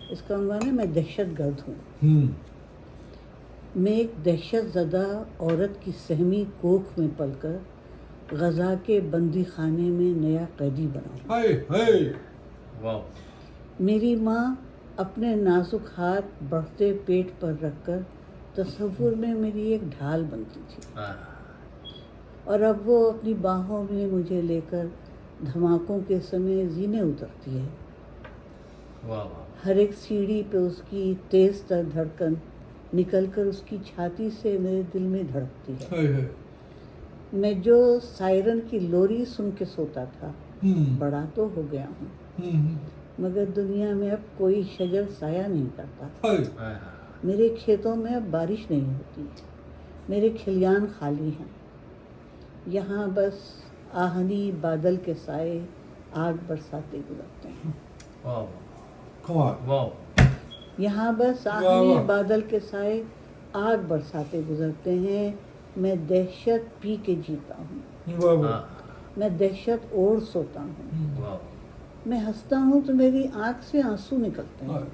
اس کا عنوان ہے میں دہشت گرد ہوں. میں ایک دہشت زدہ عورت کی سہمی کوکھ میں پل کر غزہ کے بندی خانے میں نیا قیدی بنا ہوں. میری ماں اپنے نازک ہاتھ بڑھتے پیٹ پر رکھ کر تصور میں میری ایک ڈھال بنتی تھی، اور اب وہ اپنی باہوں میں مجھے لے کر دھماکوں کے سمے زینے اترتی ہے. ہر ایک سیڑھی پہ اس کی تیز تر دھڑکن نکل کر اس کی چھاتی سے میرے دل میں دھڑکتی ہے. میں جو سائرن کی لوری سن کے سوتا تھا، بڑا تو ہو گیا ہوں، مگر دنیا میں اب کوئی شجر سایہ نہیں کرتا. میرے کھیتوں میں اب بارش نہیں ہوتی، میرے کھلیان خالی ہیں. یہاں بس آہنی بادل کے سائے آگ برساتے گزرتے ہیں. یہاں بس آہنی بادل کے سائے آگ برساتے گزرتے ہیں. میں دہشت پی کے جیتا ہوں، میں دہشت اوڑھ سوتا ہوں. میں ہنستا ہوں تو میری آنکھ سے آنسو نکلتے ہیں،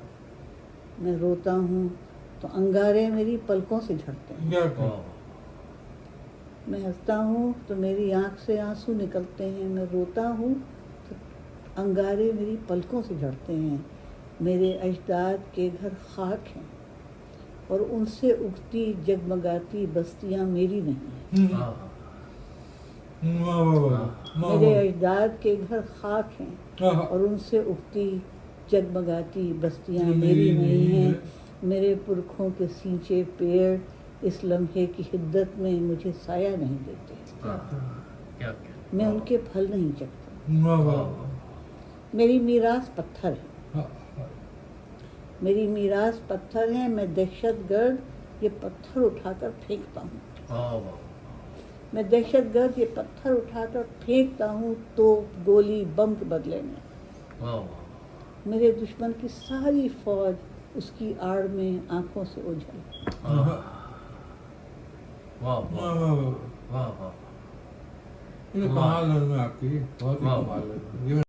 میں روتا ہوں تو انگارے میری پلکوں سے جھڑتے ہیں. میں ہنستا ہوں تو میری آنکھ سے آنسو نکلتے ہیں، میں روتا ہوں تو انگارے میری پلکوں سے جھڑتے ہیں. میرے اجداد کے گھر خاک ہیں اور ان سے اگتی جگمگاتی بستیاں میری نہیں ہیں. میرے اجداد کے گھر خاک ہیں اور ان سے اگتی جگمگاتی بستیاں میری نہیں ہیں. میرے پرکھوں کے سینچے پیڑ اس لمحے کی حدت میں مجھے سایہ نہیں دیتے، میں ان کے پھل نہیں چکھتا. میری میراث پتھر ہے، میری میراث پتھر ہے. میں دہشت گرد یہ پتھر اٹھا کر پھینکتا ہوں، میں دہشت گرد یہ پتھر اٹھا کر پھینکتا ہوں توپ گولی بم کے بدلے میں. میرے دشمن کی ساری فوج اس کی آڑ میں آنکھوں سے اوجھل. کمال ہے آپ کی، بہت ہی کمال ہے.